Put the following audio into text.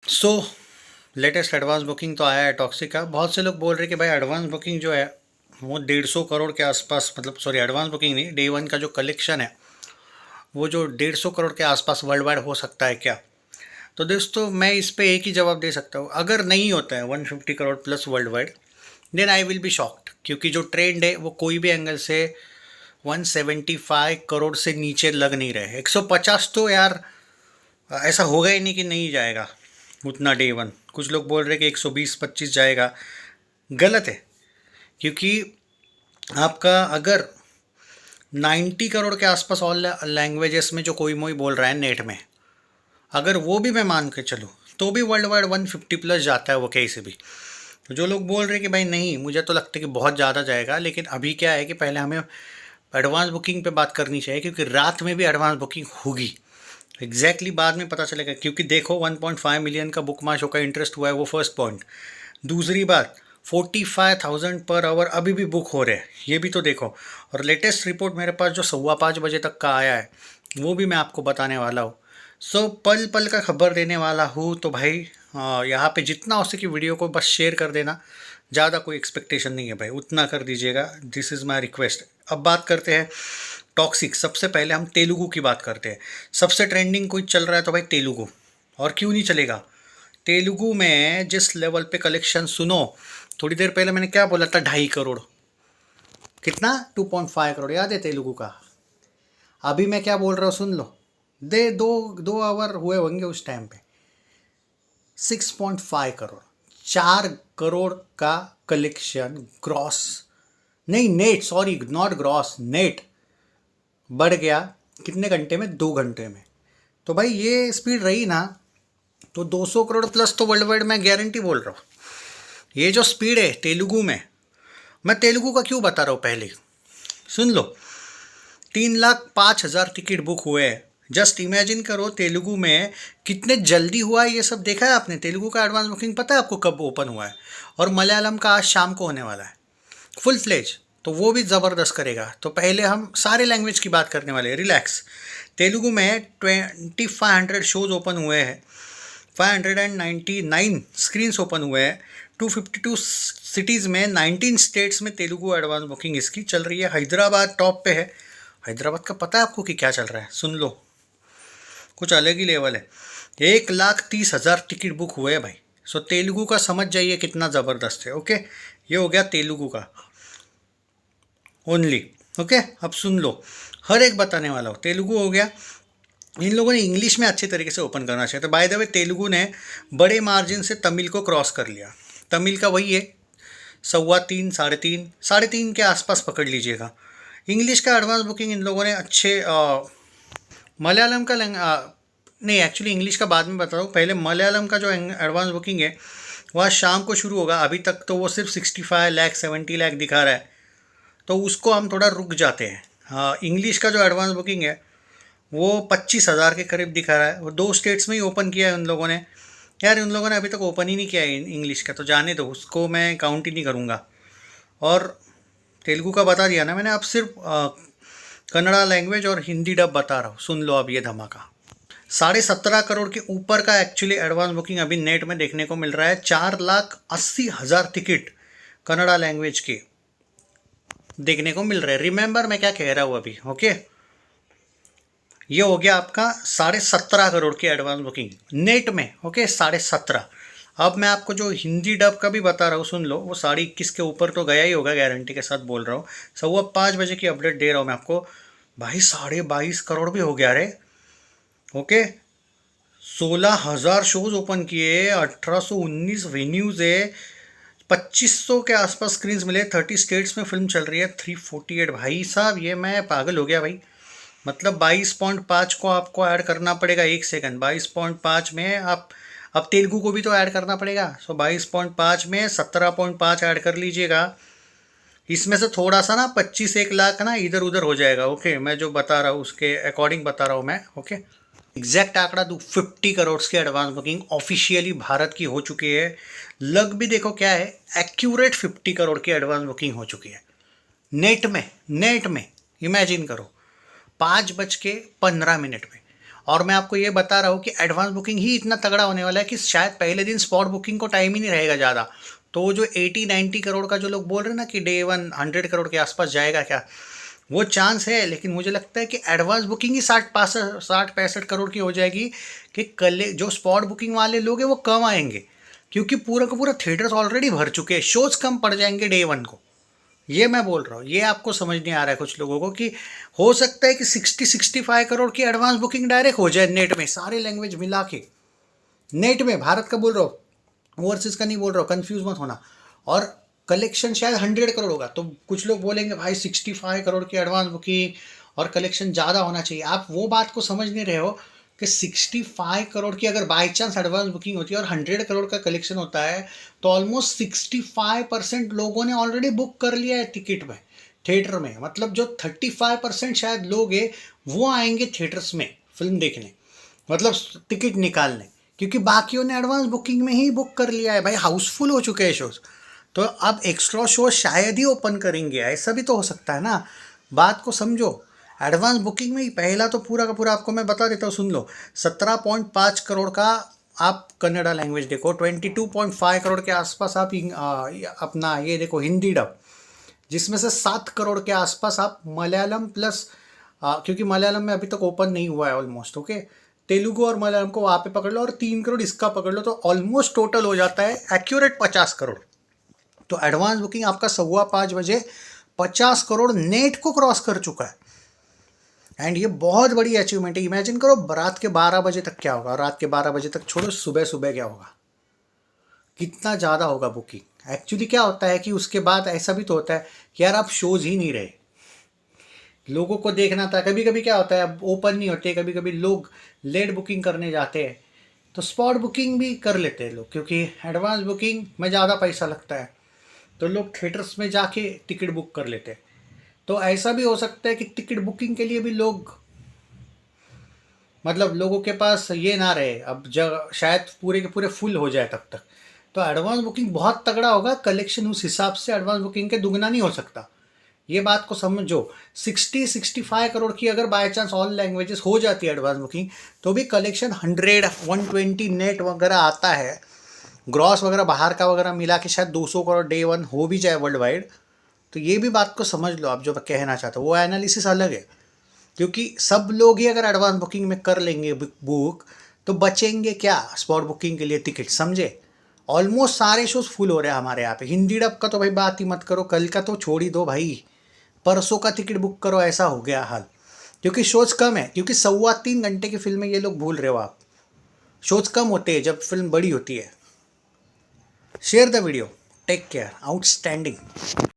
सो latest advance booking तो आया है टॉक्सिक का। बहुत से लोग बोल रहे हैं कि भाई एडवांस बुकिंग जो है वो 150 करोड़ के आसपास, मतलब सॉरी एडवांस बुकिंग नहीं, डे वन का जो कलेक्शन है वो जो 150 करोड़ के आसपास वर्ल्ड वाइड हो सकता है क्या। तो दोस्तों मैं इस पे एक ही जवाब दे सकता हूँ, अगर नहीं होता है 150 crore plus worldwide, then I will be shocked, क्योंकि जो ट्रेंड है वो कोई भी एंगल से 175 करोड़ से नीचे लग नहीं रहे। 150 तो यार ऐसा होगा ही नहीं कि नहीं जाएगा उतना डे वन। कुछ लोग बोल रहे हैं कि 120-25 जाएगा, गलत है। क्योंकि आपका अगर 90 करोड़ के आसपास ऑल लैंग्वेजेस में जो कोई मोई बोल रहा है नेट में, अगर वो भी मैं मान के चलूँ तो भी वर्ल्ड वाइड 150 प्लस जाता है वो कहीं से भी। तो जो लोग बोल रहे हैं कि भाई नहीं, मुझे तो लगता है कि बहुत ज़्यादा जाएगा, लेकिन अभी क्या है कि पहले हमें एडवांस बुकिंग पे बात करनी चाहिए, क्योंकि रात में भी एडवांस बुकिंग होगी। एग्जैक्टली बाद में पता चलेगा, क्योंकि देखो 1.5 मिलियन का बुक माई शो का इंटरेस्ट हुआ है, वो फर्स्ट पॉइंट। दूसरी बात, 45,000 पर आवर अभी भी बुक हो रहे हैं, ये भी तो देखो। और लेटेस्ट रिपोर्ट मेरे पास जो 5:15 बजे तक का आया है वो भी मैं आपको बताने वाला हूँ। सो पल पल का खबर देने वाला हूँ। तो भाई यहाँ पे जितना हो सके वीडियो को बस शेयर कर देना, ज़्यादा कोई एक्सपेक्टेशन नहीं है भाई, उतना कर दीजिएगा, दिस इज़ माई रिक्वेस्ट। अब बात करते हैं टॉक्सिक। सबसे पहले हम तेलुगु की बात करते हैं। सबसे ट्रेंडिंग कोई चल रहा है तो भाई तेलुगु, और क्यों नहीं चलेगा। तेलुगु में जिस लेवल पे कलेक्शन सुनो, थोड़ी देर पहले मैंने क्या बोला था, 2.5 करोड़, कितना 2.5 करोड़ याद है तेलुगु का। अभी मैं क्या बोल रहा हूँ सुन लो, दे दो 2 आवर हुए होंगे उस टाइम पे, 6.5 करोड़, 4 करोड़ का कलेक्शन ग्रॉस, नहीं net, sorry not gross, net बढ़ गया कितने घंटे में, 2 घंटे में। तो भाई ये स्पीड रही ना तो 200 करोड़ प्लस तो वर्ल्ड वाइड मैं गारंटी बोल रहा हूँ। ये जो स्पीड है तेलुगु में, मैं तेलुगु का क्यों बता रहा हूँ पहले सुन लो। 3,05,000 टिकट बुक हुए हैं। जस्ट इमेजिन करो तेलुगु में कितने जल्दी हुआ है। ये सब देखा है आपने? तेलुगु का एडवांस बुकिंग पता है आपको कब ओपन हुआ है? और मलयालम का आज शाम को होने वाला है फुल फ्लेज, तो वो भी ज़बरदस्त करेगा। तो पहले हम सारे लैंग्वेज की बात करने वाले हैं, रिलैक्स। तेलुगु में 2500 शोज ओपन हुए हैं, 599 स्क्रीन्स ओपन हुए हैं, 252 सिटीज़ में, 19 स्टेट्स में तेलुगु एडवांस बुकिंग इसकी चल रही है। हैदराबाद टॉप पे है। हैदराबाद का पता है आपको कि क्या चल रहा है? सुन लो, कुछ अलग ही लेवल है। 1,30,000 टिकट बुक हुए हैं भाई। सो तेलुगु का समझ जाइए कितना ज़बरदस्त है। ओके, ये हो गया तेलुगु का ओनली। ओके, अब सुन लो, हर एक बताने वाला हूँ। तेलुगु हो गया, इन लोगों ने इंग्लिश में अच्छे तरीके से ओपन करना चाहिए। तो बाय द वे तेलुगु ने बड़े मार्जिन से तमिल को क्रॉस कर लिया। तमिल का वही है 3.25, 3.5, 3.5 के आसपास पकड़ लीजिएगा। इंग्लिश का एडवांस बुकिंग इन लोगों ने अच्छे मलयालम का नहीं, एक्चुअली इंग्लिश का बाद में बता रहा हूँ, पहले मलयालम का जो एडवांस बुकिंग है वह शाम को शुरू होगा। अभी तक तो वो सिर्फ 65 लाख 70 लाख दिखा रहा है, तो उसको हम थोड़ा रुक जाते हैं। हाँ, इंग्लिश का जो एडवांस बुकिंग है वो 25,000 के करीब दिखा रहा है। वो 2 स्टेट्स में ही ओपन किया है उन लोगों ने। यार उन लोगों ने अभी तक ओपन ही नहीं किया है इंग्लिश का, तो जाने दो, उसको मैं काउंट ही नहीं करूँगा। और तेलुगु का बता दिया ना मैंने, अब सिर्फ कन्नड़ा लैंग्वेज और हिंदी डब बता रहा हूँ। सुन लो अब ये धमाका। 17.5 करोड़ के ऊपर का एक्चुअली एडवांस बुकिंग अभी नेट में देखने को मिल रहा है। 4,80,000 टिकट कन्नड़ा लैंग्वेज के देखने को मिल रहे हैं। रिमेंबर मैं क्या कह रहा हूँ अभी। ओके, ये हो गया आपका 17.5 करोड़ की एडवांस बुकिंग नेट में। ओके, 17.5। अब मैं आपको जो हिंदी डब का भी बता रहा हूँ सुन लो, वो 21.5 के ऊपर तो गया ही होगा, गारंटी के साथ बोल रहा हूँ। 5:15 की अपडेट दे रहा हूँ मैं आपको। भाई 22.5 करोड़ भी हो गया रे। ओके, 16,000 शोज ओपन किए, 1,819 वेन्यूज़ है, 2,500 के आसपास स्क्रीन्स मिले, 30 स्टेट्स में फिल्म चल रही है, 348। भाई साहब ये मैं पागल हो गया भाई। मतलब 22.5 को आपको ऐड करना पड़ेगा, 1 सेकंड, 22.5 में आप अब तेलुगु को भी तो ऐड करना पड़ेगा। सो 22.5 में 17.5 ऐड कर लीजिएगा। इसमें से थोड़ा सा ना 25-1 लाख ना इधर उधर हो जाएगा। ओके, मैं जो बता रहा हूँ उसके अकॉर्डिंग बता रहा हूँ मैं। ओके, एग्जैक्ट आंकड़ा दूँ, 50 करोड़ की एडवांस बुकिंग ऑफिशियली भारत की हो चुकी है। लग भी देखो क्या है, एक्यूरेट 50 करोड़ की एडवांस बुकिंग हो चुकी है नेट में। नेट में इमेजिन करो, 5:15 में। और मैं आपको ये बता रहा हूँ कि एडवांस बुकिंग ही इतना तगड़ा होने वाला है कि शायद पहले दिन स्पॉट बुकिंग को टाइम ही नहीं रहेगा ज़्यादा। तो वो जो 80-90 करोड़ का जो लोग बोल रहे हैं ना कि डे वन 100 करोड़ के आसपास जाएगा क्या, वो चांस है। लेकिन मुझे लगता है कि एडवांस बुकिंग ही 60-65 करोड़ की हो जाएगी कि कल जो स्पॉट बुकिंग वाले लोग हैं वो कम आएंगे, क्योंकि पूरा का पूरा थिएटर्स ऑलरेडी भर चुके हैं, शोज़ कम पड़ जाएंगे डे वन को। ये मैं बोल रहा हूँ, ये आपको समझ नहीं आ रहा है कुछ लोगों को कि हो सकता है कि 60-65 करोड़ की एडवांस बुकिंग डायरेक्ट हो जाए नेट में, सारे लैंग्वेज मिला के। नेट में भारत का बोल रहा हूँ, ओवरसीज का नहीं बोल रहा हूँ, कंफ्यूज मत होना। और कलेक्शन शायद 100 करोड़ होगा। तो कुछ लोग बोलेंगे भाई 65 करोड़ की एडवांस बुकिंग और कलेक्शन ज़्यादा होना चाहिए। आप वो बात को समझ नहीं रहे हो कि 65 करोड़ की अगर बाई चांस एडवांस बुकिंग होती है और 100 करोड़ का कलेक्शन होता है, तो ऑलमोस्ट 65% लोगों ने ऑलरेडी बुक कर लिया है टिकट में, थिएटर में। मतलब जो 35% शायद लोग हैं वो आएंगे थिएटर्स में फिल्म देखने, मतलब टिकट निकालने, क्योंकि बाकियों ने एडवांस बुकिंग में ही बुक कर लिया है। भाई हाउसफुल हो चुके हैं शोज़, तो अब एक्स्ट्रा शो शायद ही ओपन करेंगे, ऐसा भी तो हो सकता है ना। बात को समझो, एडवांस बुकिंग में ही पहला तो पूरा का पूरा आपको मैं बता देता हूँ, सुन लो। 17.5 करोड़ का आप कन्नड़ा लैंग्वेज देखो, 22.5 करोड़ के आसपास आप अपना ये देखो हिंदी डब, जिसमें से 7 करोड़ के आसपास आप मलयालम प्लस, क्योंकि मलयालम में अभी तक ओपन नहीं हुआ है ऑलमोस्ट, ओके। तेलुगु और मलयालम को वहाँ पे पकड़ लो और 3 करोड़ इसका पकड़ लो, तो ऑलमोस्ट टोटल हो जाता है एक्यूरेट 50 करोड़। तो एडवांस बुकिंग आपका 5:15 बजे 50 करोड़ नेट को क्रॉस कर चुका है। एंड ये बहुत बड़ी अचीवमेंट है। इमेजिन करो रात के 12 बजे तक क्या होगा, रात के 12 बजे तक छोड़ो, सुबह सुबह क्या होगा, कितना ज़्यादा होगा बुकिंग। एक्चुअली क्या होता है कि उसके बाद ऐसा भी तो होता है कि यार आप शोज़ ही नहीं रहे, लोगों को देखना था। कभी कभी क्या होता है अब ओपन नहीं होते, कभी कभी लोग लेट बुकिंग करने जाते हैं, तो स्पॉट बुकिंग भी कर लेते हैं लोग, क्योंकि एडवांस बुकिंग में ज़्यादा पैसा लगता है, तो लोग थिएटर्स में जाके टिकट बुक कर लेते हैं। तो ऐसा भी हो सकता है कि टिकट बुकिंग के लिए भी लोग, मतलब लोगों के पास ये ना रहे, अब जगह शायद पूरे के पूरे फुल हो जाए तब तक। तो एडवांस बुकिंग बहुत तगड़ा होगा, कलेक्शन उस हिसाब से एडवांस बुकिंग के दुगना नहीं हो सकता। ये बात को समझो, 60-65 करोड़ की अगर बाय चांस ऑल लैंग्वेजेस हो जाती है एडवांस बुकिंग, तो भी कलेक्शन 100-120 नेट वगैरह आता है, ग्रॉस वगैरह बाहर का वगैरह मिला के शायद 200 करोड़ डे वन हो भी जाए वर्ल्ड वाइड। तो ये भी बात को समझ लो आप, जो मैं कहना चाहता हूँ वो एनालिसिस अलग है, क्योंकि सब लोग ही अगर एडवांस बुकिंग में कर लेंगे बुक, तो बचेंगे क्या स्पॉट बुकिंग के लिए टिकट, समझे। ऑलमोस्ट सारे शोज फुल हो रहे हैं हमारे यहाँ पे। हिंदी डब का तो भाई बात ही मत करो, कल का तो छोड़ ही दो भाई, परसों का टिकट बुक करो, ऐसा हो गया हाल। क्योंकि शोज कम है, क्योंकि 3.25 घंटे की फिल्म है, ये लोग भूल रहे हो आप। शोज कम होते हैं जब फिल्म बड़ी होती है। Share the video, take care, outstanding.